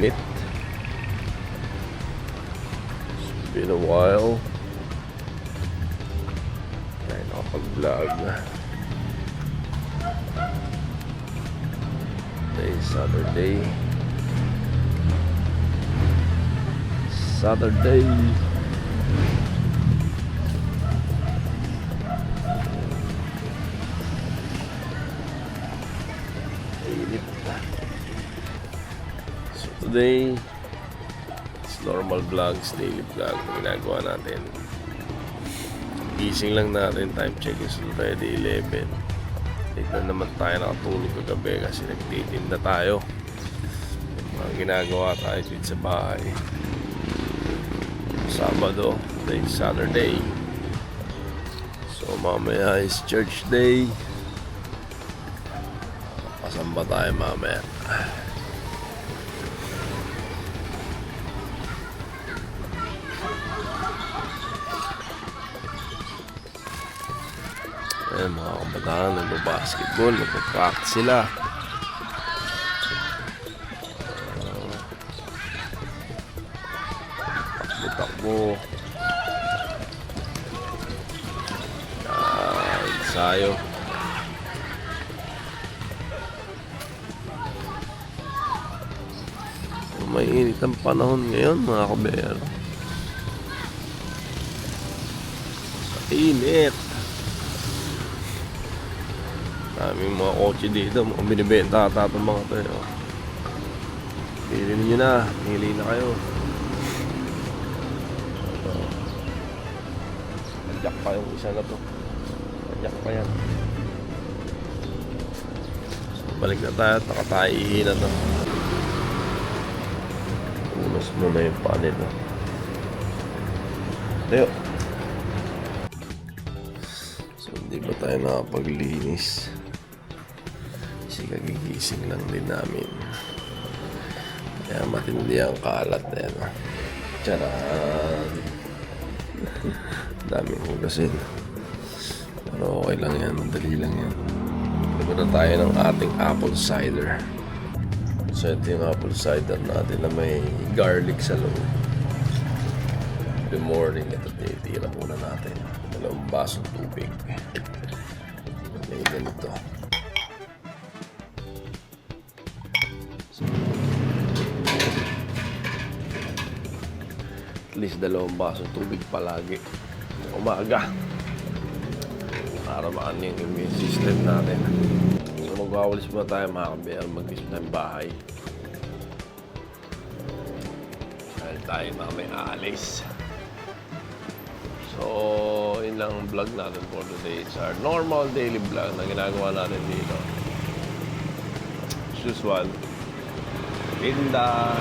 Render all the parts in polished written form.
init. It's been a while tayo nakapag-vlog. Today is Saturday. So today, it's normal vlogs, daily vlog na ginagawa natin. Gising lang natin, time check is already 11. Late na naman tayo nakatulog kagabi kasi nagtitinda tayo. Mga ginagawa tayo dito sa bahay. Sabado, today is Saturday. So mamaya is church day. Pasamba tayo mamaya. Ayan, mga kabataan, nagbabasketball, nagpa-practice sila. Takbo. Ensayo. May init ang panahon ngayon, mga kabayan. Init. Daming mga kotse dito, mga binibenta ata itong mga ito. Pili ninyo na, pili na kayo. Padyak pa yung isa na to. Padyak pa yan. So, balik na tayo at nakataihin na to. Umas muna yung panel. Tayo. So, hindi ba tayo nakapaglinis? Kasi kagigising lang din namin. Kaya matindi ang kalat na yan. Tcharan! Daming hugasin. Pero okay lang yan, madali lang yan. Lagyan na tayo ng ating apple cider. So ito yung apple cider natin na may garlic sa loob. Good morning, ito tinitira muna natin. 2 basong tubig. May ganito. At least 2 basong tubig palagi. Umaga. Para maano yung immune system natin. So magwawalis muna tayo mga kabayan. Mag-isip na yung bahay. Dahil tayo mamay aalis. So yun lang ang vlog natin for today. It's our normal daily vlog na ginagawa natin dito. As usual, tinda,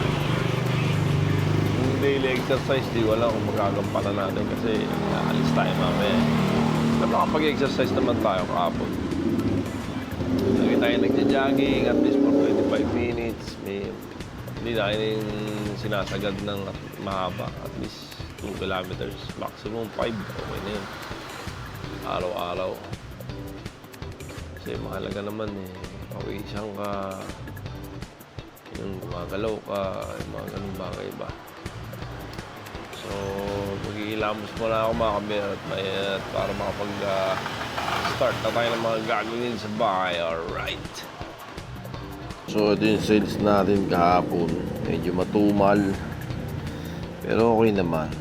yung daily exercise, di wala kung magagampanan natin kasi naalis tayo mamaya. Pero nakapag-exercise naman tayo kahapon. Lagi tayo nagja-jogging at least for 25 minutes. Hindi tayo sinasagad ng mahaba. At least 2 kilometers. Maximum 5. Okay na yun. Araw-araw. Kasi mahalaga naman pawisan ka. Yung gumagalaw ka. Yung mga ganun bagay ba. So, mag-iilamos muna ako mga kabayan at para makapag-start na tayo ng mga gagawin sa bahay. Alright. So, ito yung sales natin kahapon. Medyo matumal. Pero okay naman.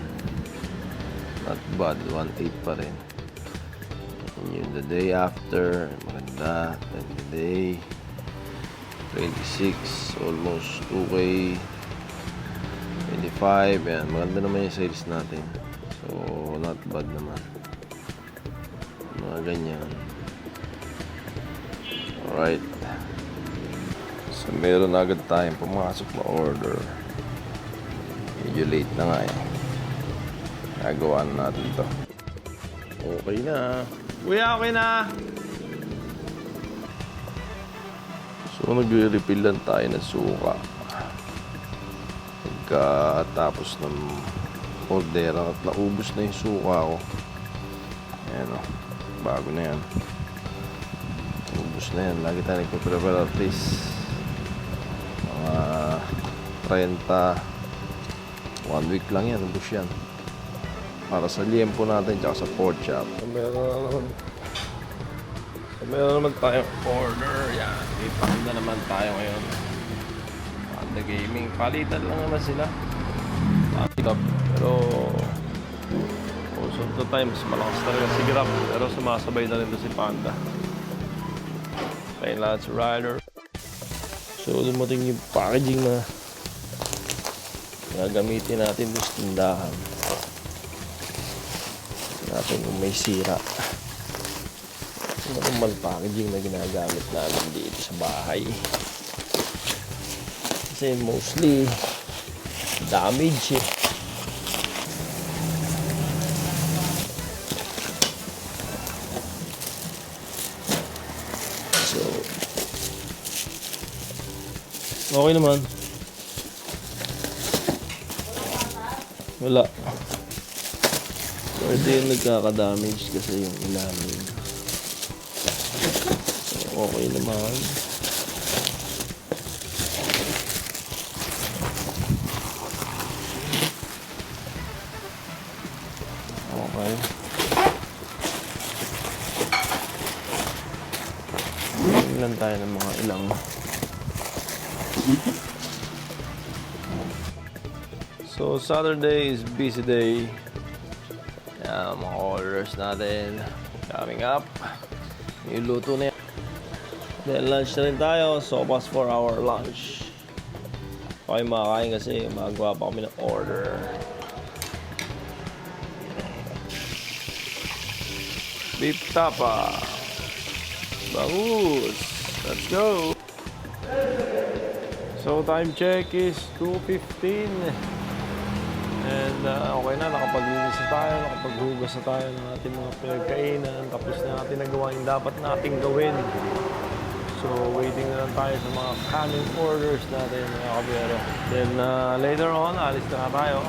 Not bad. 1.8 pa rin. And yung the day after. Maganda. And the day 26. Almost 2K. 25. Yan. Maganda naman yung sales natin. So, not bad naman. Mga ganyan. Alright. So, meron agad tayong pumasok na order. Medyo late na nga Nagawa na natin ito. Okay na. Kuya, okay na. So, nag-refill lang tayo ng suka. Pagkatapos ng order at naubos na yung suka ko. Ayan o. Bago na yan. Ubus na yan. Lagi tayo nagpa-prepare at least mga 30. 1 week lang yan, ubos yan. Para sa liempo natin, tsaka sa pork chop. Meron naman tayong order. Yan, ipanda naman tayo ngayon. Panda Gaming. Palitan lang naman sila. Pero most of the times malakas talaga si Grab. Pero sumasabay na rin si Panda. Kaya lahat si Rider. So dumating yung packaging na gagamitin natin doon sa tindahan. Natin kung may sira. Normal packaging na ginagamit namin dito sa bahay. Kasi mostly damage eh. So okay naman. Wala. Pwede yung nagkaka-damage kasi yung ilalim. So, okay naman. Okay. Tingnan tayo ng mga ilang. So Saturday is busy day. Yan, mga orders natin coming up. Niluto na yan. Then lunch na rin tayo. Sopas for our lunch. Okay, makakain kasi magawa pa kami ng order. Beef tapa. Bangus. Let's go. So time check is 2:15. And okay na, nakapaglinis na tayo, nakapaghugas na tayo ng ating mga pinagkainan. Tapos na natin nagawa yung dapat nating gawin. So waiting na lang tayo sa mga coming orders natin mga kabiyero. Then later on, alis na tayo.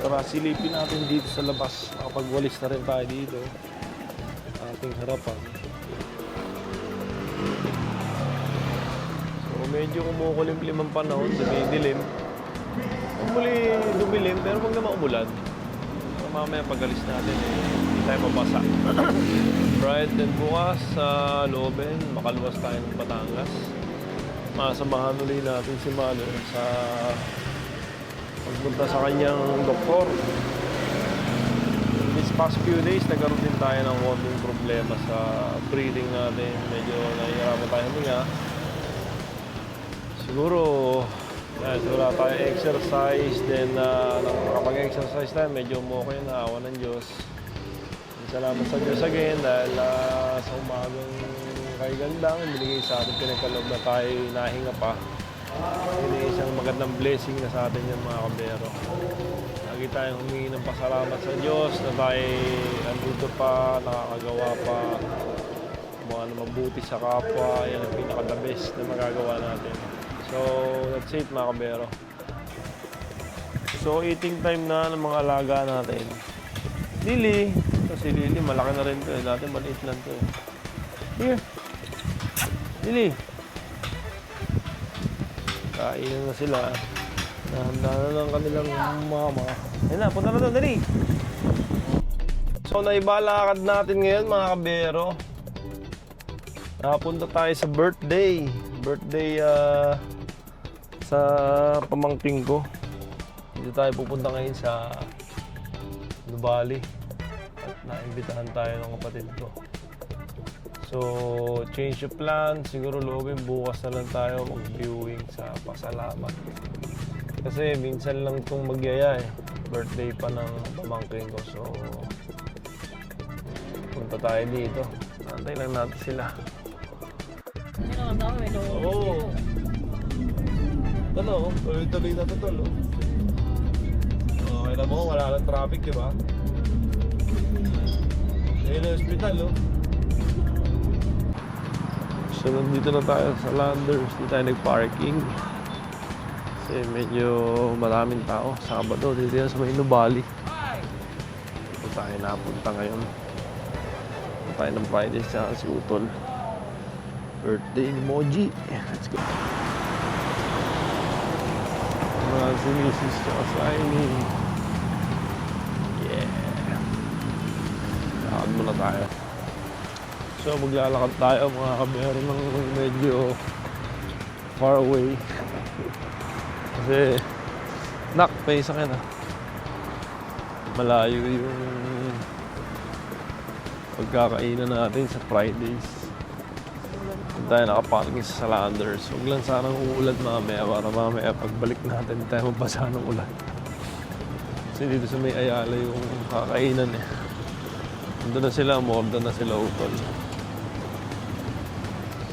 Tara, silipin natin dito sa labas. Nakapagwalis na rin tayo dito. Ating harapan. So medyo kumukulimlim ang panahon, dumidilim. Muli dumilim, pero wag naman umulan. So, mamaya pag-alis natin, hindi tayo mabasa. Right, then bukas sa Loben, makaluwas tayo ng Batangas. Masamahan ulit natin si Mano sa pagpunta sa kanyang doktor. These past few days, nagkaroon din tayo ng konting problema sa breathing natin. Medyo nahihirapan tayo huminga. Siguro wala tayo exercise, then nakapag-exercise tayo, medyo okay na, awa ng Diyos. Salamat sa Diyos again dahil sa umagang kay gandang binigay sa atin, pinagkaloob na tayo nahinga pa. Yun ay isang magandang blessing na sa atin yan mga kabero. Lagi tayong humingi ng pasalamat sa Diyos na tayo andito pa, nakakagawa pa mga na mabuti sa kapwa. Yan ang pinaka-the best na magagawa natin. So, that's it mga kabero. So, eating time na ng mga alaga natin. Lily. Kasi Lily, malaki na rin ito eh. Dati maliit lang ito eh. Here. Lily. Kainin na sila. Nahanda na lang kanilang mama. Ayun na, punta na doon, dali. So, naibalakad natin ngayon mga kabero. Nakapunta tayo sa birthday. Sa pamangking ko. Dito tayo pupunta ngayon sa Nubali. At naimbitahan tayo ng kapatid ko. So, change of plan. Siguro Loben, bukas na lang tayo mag-viewing sa pasalamat. Kasi minsan lang itong magyaya eh. Birthday pa ng pamangkin ko. So, punta tayo dito. Antay lang natin sila. Oo. Ano, tuloy-tuloy na ito tol. Okay na mo, wala lang traffic, di ba? Ayun na hospital, oh. So, nandito na tayo sa Landers. Dito tayo nag-parking. Kasi medyo maraming tao. Sabado, dito yan sa may Nubali. Dito tayo napunta ngayon. Dito tayo ng Friday sa si Utol. Birthday ni Moji. Let's go. na si Mrs. tsaka si Aimee. Yeah. Lakad muna tayo. So maglalakad tayo mga kabiyero ng medyo far away. Kasi may sakit ah. Malayo yung pagkakainan natin sa Fridays. Kung tayo nakaparking sa Salanders, huwag lang sanang uulan mamaya para mamaya pagbalik natin tayo mabasa ng ulan. Kasi dito sa may Ayala yung kakainan eh. Nandun na sila, morda na sila utol.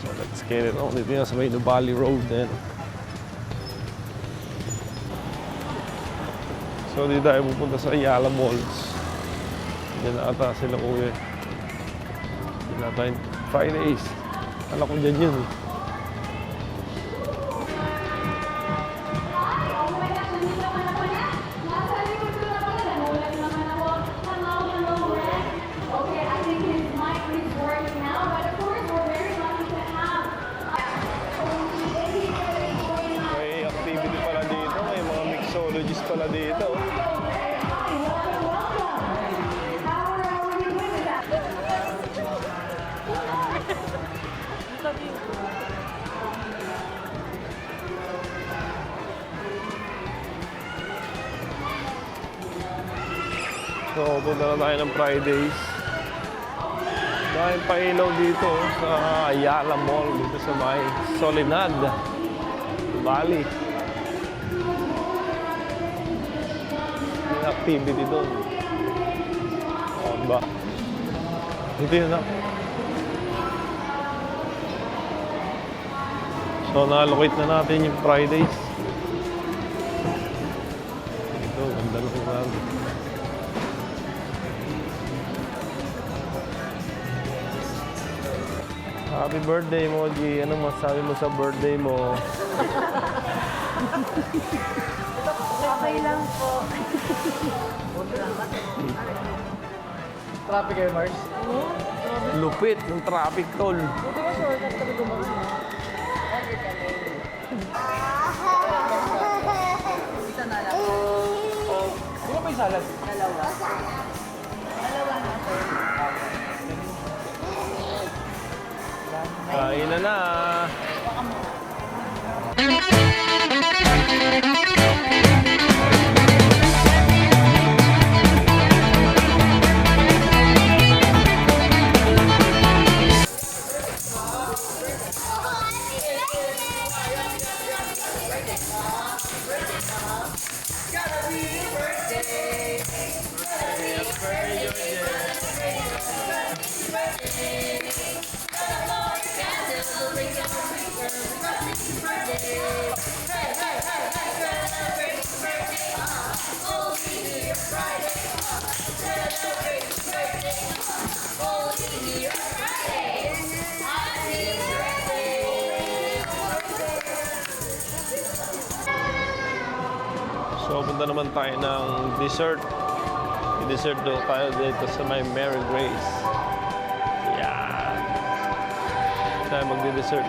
So let's get it on. Dito nga sa may Nubali Road din. So dito tayo pupunta sa Ayala Malls. Diyan na ata sila uwi. Diyan na tayo Fridays. Alam ko dyan yun. May activity pala dito. May mga mixologists pala dito. So, punta na tayo ng Fridays. Dahil pailaw dito sa Ayala Mall, dito sa may Soledad Valley. May activity doon. O, ba? Dito yun na. So, na-allocate na natin yung Fridays. Ito, ganda na kung natin. Happy birthday, Moji. Ano masabi mo sa birthday mo? Okay lang po. Traffic kayo, Mars? Lupit ng traffic toll. Buti ka shortcut ka gumawin mo. Isa na lang. Di ba may salad? Dalawa. Dalawa na, sir. Kain na na. So, punta naman tayo ng dessert. I-dessert daw tayo dito sa may Mary Grace. Yan. Tayo magdi-dessert.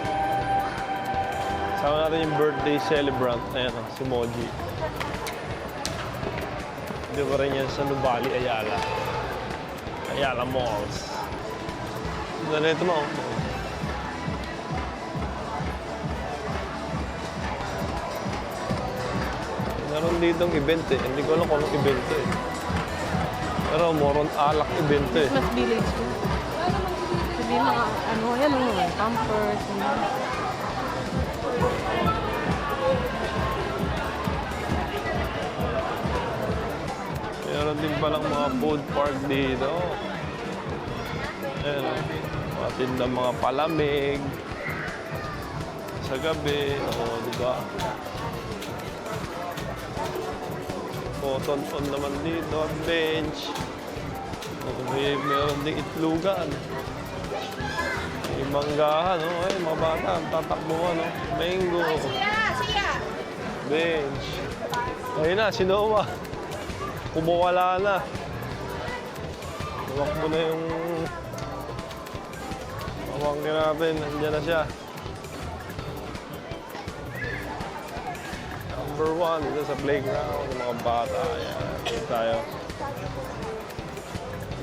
Sama natin yung birthday celebrant. Ayan o, si Moji. Hindi pa rin yan sa Nubali, Ayala. Ayala Malls. Ganito mo. Meron ditong event eh. Hindi ko alam kung anong event eh. Pero moron alak event eh. Christmas village ko. Sabi mga ano, yan o, pampers. Meron din palang mga food park dito. Ayan o. Mga tindang mga palamig. Sa gabi. Oo, diba? Cotton naman dito at bench. Meron ding itlugan. May manggahan, no? Ay, mga bata, tatakbuhan, no? Mango. Bench. Ayun na, si Noah. Kumawala na. Tumakbo na yung pamangkin natin. Nandiyan na siya. Number 1 dito sa playground ng mga bata. Ayan, dito tayo.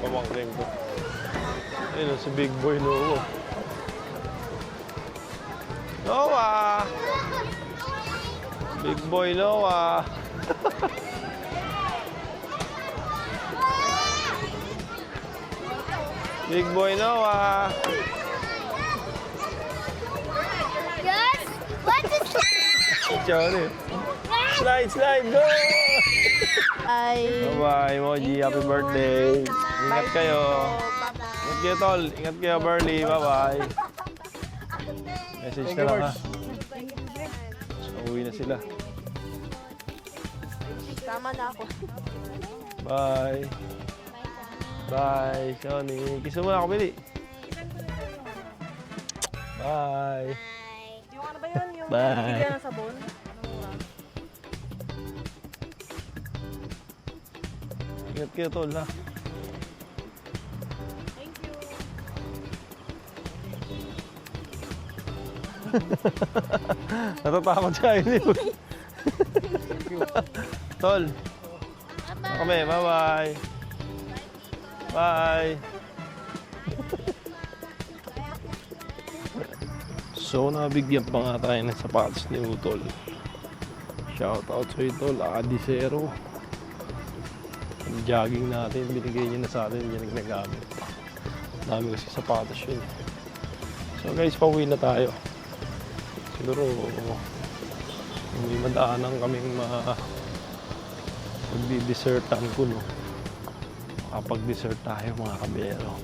Pamangkin ko. Ayun, si Big Boy Noah. Noah! Big Boy Noah! Big Boy Noah! Yes! What is that? Johnny. Slide, slide, go! Ay. Bye-bye, Moji. Happy birthday. Ingat kayo. Ingat kayo, tol. Ingat kayo, Burley. Bye-bye. Message na lang, ha. So, uwi na sila. Tama na ako. Bye. Bye, Johnny. Kiss mo na ako, Billy. Bye. Yung ano ba yun? Yung Bye. bigyan ng sabon? Ingat kayo, tol, ha. Thank you. Natatakot siya, yun. Tol. Kami, bye-bye. Bye. So, nabigyan pa nga tayo ng sapatos ni Utol. Shoutout sa Utol, Adisero. Ang jogging natin, binigay niya na sa atin, hindi niya nagnagamit. Dami kasi sapatos yun. So guys, pauwi na tayo. Siguro, may madaanan kaming magdi-dessertan ko, no? Makapag-dessert tayo, mga kabero.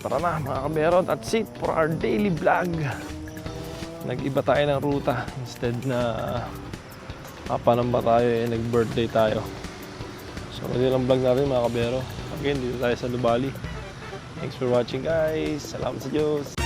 Tara na, mga kabero. That's it for our daily vlog. Nag-iba tayo ng ruta. Instead na papanamba tayo, nag-birthday tayo. So, yun ang vlog natin, mga kabero. Again, dito tayo sa Lubali. Thanks for watching, guys. Salamat sa Diyos.